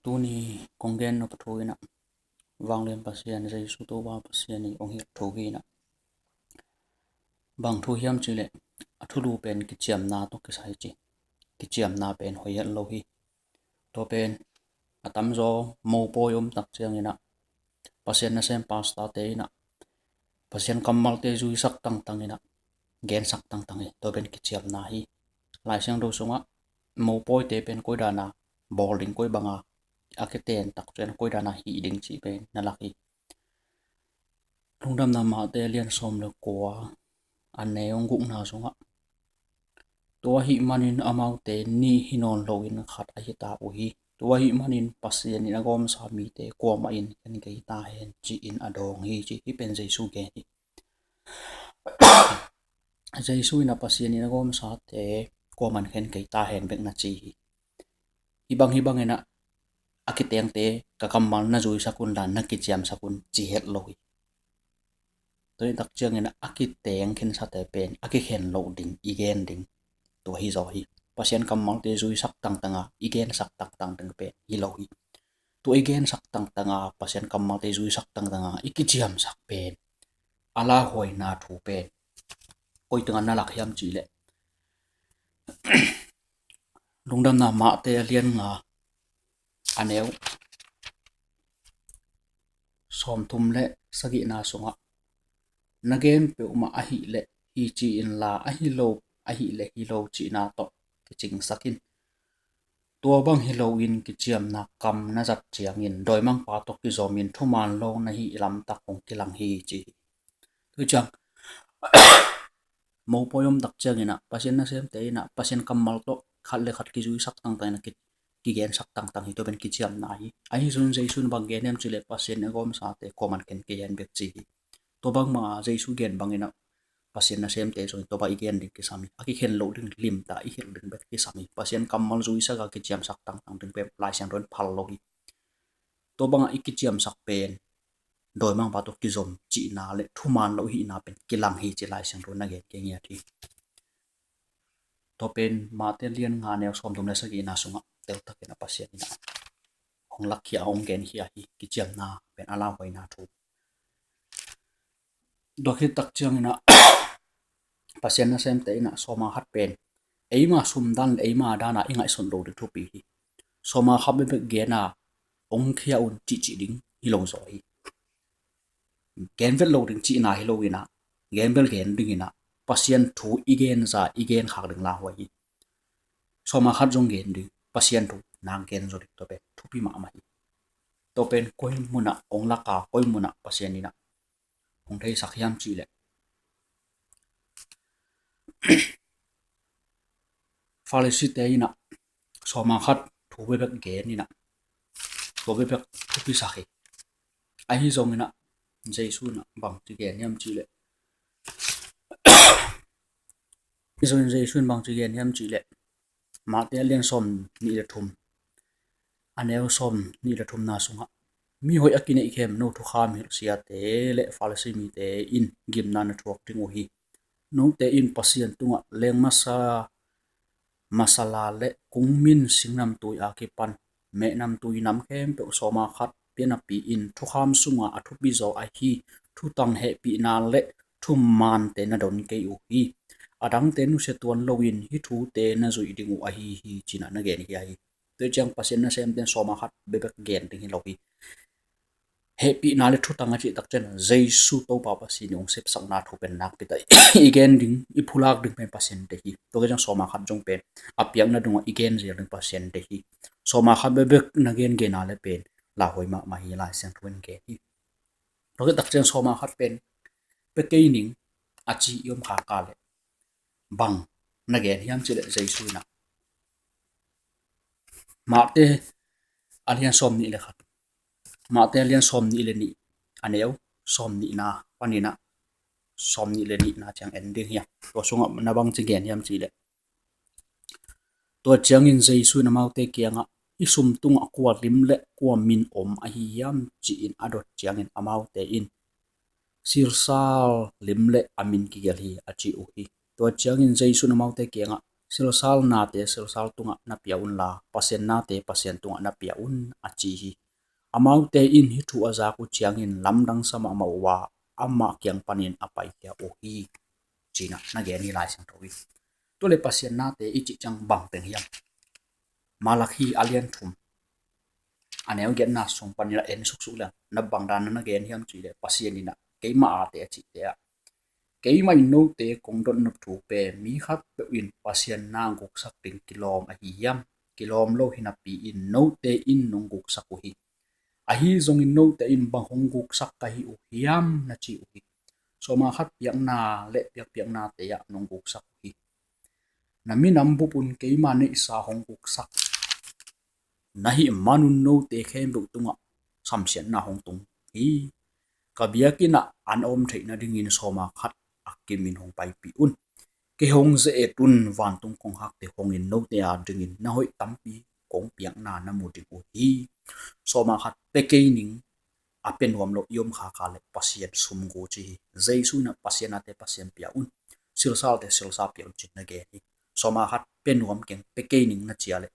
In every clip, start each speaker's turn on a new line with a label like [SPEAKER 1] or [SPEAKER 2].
[SPEAKER 1] tu ni kongen no pathuina wanglem pasian jai su to ba pasian ni ong hi thogi na bang thu hiam chile athulu pen ki chiam na to ki sai chi ki chiam na pen hoyal lo hi to pen atam zo mo po yom tak chiang ina pasian na sem pasta te ina pasian kamal te zui sak tang tang ina gen sak tang tang to pen ki chiam na hi lai sang do sunga mo poi te pen koi dana bowling koi banga aketen tak chen koi dana hi ding chi pen na laki lungdam na ma te lian som le kwa ane ong guk na sunga to hi manin amau te ni hinon loin khat a hi ta u hi to hi manin pasien in agom sa mi te kwa ma in kan ke ta hen chi in adong hi chi hi pen jaisu ge hi jaisu in a pasien in agom sa te kwa man hen ke ta hen bek na chi hi bang ena akiteng te ka kamal na zui sakun dan na ki chiam sakun chi het lo hi tôi đặc trưng là aki tiếng khen sa te pen aki khen lo ding igen ding to hi zo hi pasien kam mang te zui sak tang tanga igen sak tak tang tang pen hi lo hi to igen sak tang tanga pasien kam mang te zui sak tang tanga iki chiam sak pen ala hoi na thu pen koi tanga na lak hiam chi le lungdam na ma te lian nga aneu som thum le sagi na sunga nagem pe uma ahi le hi chi in la ahi lo ahi le hi lo chi na to ki ching sakin tua bang hi lo in ki chiam na kam na zat chiang in doi mang pa to ki zom in thuman lo na hi lam tak ong ki lang hi chi tu chang mo poyom tak chang ina pasien na sem te ina pasien kamal to khat le khat ki zui sak tang tang na ki gen sak tang tang hi to ben ki chiam na hi ai zun jai sun bang gen em chile pasien agom sa te koman ken ke yan bek chi to bang ma jai su gen bang ina pasien na sem te so to ba igen dik ki sami aki khen lo ding lim ta I hel ding bet ki sami pasien kamal zui sa ga ki chiam sak tang tang ding pe lai sang ron phal lo hi to bang iki chiam sak pen doi mang ba to ki zom chi na le thuman lo hi na pen ki lang hi chi lai sang ron na ge ke ngia thi to pen ma te lian nga ne som dum na sa gi na sunga tel ta ke na pasien na hong lak hi ong gen hi a hi ki chiam na pen ala hoi na thu do khi tak chiang ina pasien na sem te ina soma hat pen eima sum dan eima dana ingai son lo de thu pi hi soma khabe be ge na ong khia un chi chi ding hi lo zo hi gen vel lo ding chi na hi lo ina gen vel gen ding ina pasien thu igen za igen khak ding la hoi hi soma khat jong gen ding pasien thu nang gen zo dik to pe thu pi ma ma hi to pen koi muna ong la ka koi muna pasien ina ong thei sakhiam chi le falisi te ina soma khat thu be bek gen ina to be bek thu pi sakhi ai hi zong ina jaisu na bang ti gen yam chi le izon jaisu bang ti gen yam chi le ma te lian som ni le thum aneu som ni le thum na sunga mi hoi akine ikhem no thu kham hi sia te le falasi mi te in gim na na thuak ting hi no te in pasien tunga leng masa masala le kungmin singnam tui akipan me nam tui nam khem pe soma khat pena pi in thu kham sunga athu bi zo a hi thu tang he pi na le thu man te na don ke u hi adang te nu se tuan lowin hi thu te na zui ding u a hi hi china na gen hi ai te chang pasien na sem ten soma khat be bek gen ding hi lo hi happy na le thu tanga chi tak chen jaisu to pa pa si nyong sep sang na thu pen nak pi tai igen ding I phulak ding pen pasien te hi to ge jang soma khat jong pen apiang na dung igen je ding pasien te hi soma khat be bek na gen ge na le pen la hoi ma hi la sang thuen ge hi to ge tak chen soma khat pen pe ke ning achi yom kha ka le bang na gen hiam chi le jaisu na ma te alian som ni le khat ma te lian som ni le ni aneu som ni na panina som ni le ni na chang ending ya to sunga na bang chi gen yam chi le to chang in jaisu na mau te kianga isum tunga kwa lim le kwa min om a hi yam chi in adot chang in amau te in sirsal lim le amin ki gel hi achi u hi to chang in jaisu na mau te kianga silsal na te silsal tunga na piaun la pasien na te pasien tunga na piaun achi hi amau te in hi thu aza ku chiangin lamdang sama mawa amma kyang panin apai kya o hi china na ge ni lai sang towi to le pasien na te ichi chang bang peng hiam malakhi alien thum aneu gen na song panila en suk suk la na bang dan na gen hiam chi le pasien ni na keima a te chi te a keima in no te kong don nop thu pe mi khat pe win pasien na guk sak ting kilom a hi yam kilom lo hina pi in no te in nong guk sak hi a hi zong in no te in bang hong guk sak ka hi u hiam na chi u hi so ma khat piang na le piang na te ya nong guk sak hi na mi nam bu pun keima ne sa hong guk sak na hi manun no te khem bu tunga samsian na hong tung hi kabiakina an om theina dingin soma khat akimin hong pai pi un ke hong ze etun van tung kong hak te hong in no te a dingin na hoi tampi kong piang na na mu ti hi soma khat pe ke ning apen wam lo yom kha kha le pasien sum go chi jaisu na pasien ate pasien pia un silsal te silsa pia un chin na ge hi soma khat pen wam keng pe ke ning na chia le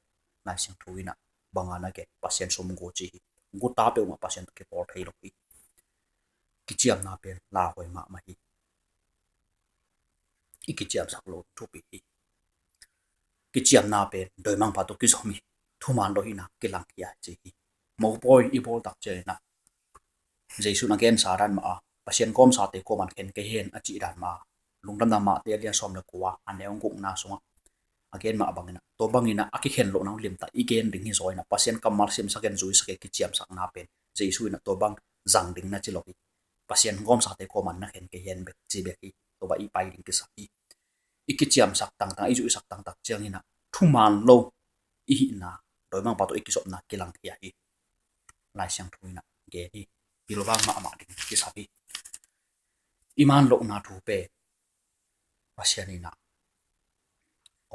[SPEAKER 1] lai sing thuina bangana ke pasien sum go chi gu ta pe ma pasien ke por thei lo hi kichiam na pen la hoi ma ma hi ikichiam sak lo thu pi hi kichiam na pen doi mang pa to ki zomi thuman lo hi na kilang ya chi hi mo boy i bol tak che na jesu na gen saran ma pasien kom sa te ko man ken ke hen a chi dan ma lungdam na ma te lian som na kwa aneong guk na sunga again ma bangina to bangina aki khen lo na lim ta igen ring hi zoina pasien kamal sim saken zui sake kichiam sak na pen jesu na to bang zang ding na chi lo hi pasien gom sa te ko man na khen ke hen be chi be hi to ba i pai ding ki sa hi ikichiam sak tang tang i ju sak tang tak chiang ina thuman lo i hi na doi mang pa to ikisop na kilang ya hi lai siang thuina ge hi pilobang ma ma ding ki sa hi iman lo na thu pe pasien ina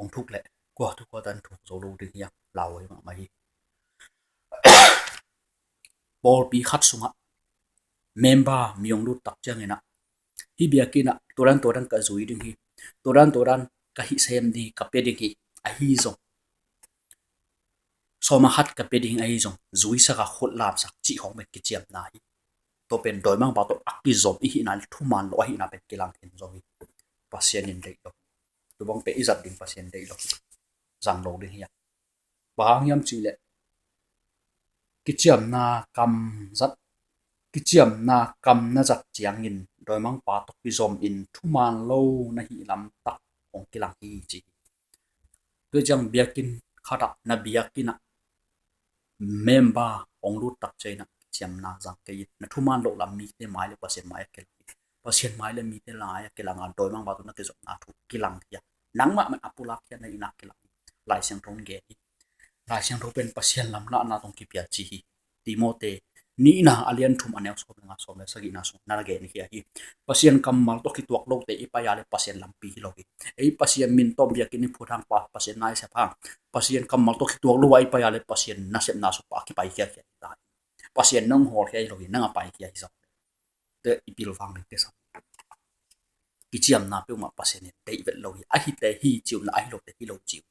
[SPEAKER 1] ong thuk le ko tu ko tan thu zo lo ding ya law ma ma hi bol pi khat sunga member miong lu tak chiang ina hi biakina toran ka zui ding hi toran ka hi sem di ka pe ding hi a hi zo so ma hat ka pe ding a hi zo zui sa ka khot lam sak chi hong me ki chiam na hi to pen doi mang ba to akki zo hi na thu man lo hi na pe kilang hen zo hi pasien in dei lo tu bang pe izat ding pasien dei lo zang lo ding hi bang yam chi le ki chiam na kam zat ki chiam na kam na zat chiang in doi mang pa to ki zom in thu man lo na hi lam tak ong kilang hi chi tu jang biakin khata na biakina member ong lu tak chaina chiam na jang ke na thu man lo lam mi te mai le pasien mai le mi te la ya ke langa doi mang ba tu na ke zom na thu kilang ya nang ma man apulak ya na ina kilang lai siang thong ge lai siang tho pen pasien lam na na tong ki pia chi hi timote ni na alian thum anel so nga so me sagi na so na ge ni hi pasien kamal to ki tuak lo te ipa ya le pasien lam pi lo hi ei pasien min tom bia kini phurang pa pasien nai se phang pasien kamal to ki tuak lo ai pa ya le pasien na se na so pa ki pai kya ta pasien nong hor ke lo hi na pai kya hi so te ipil wang ni te sa ki chiam na pe ma pasien te vet lo hi a hi te hi chiu na ai lo te hi lo chiu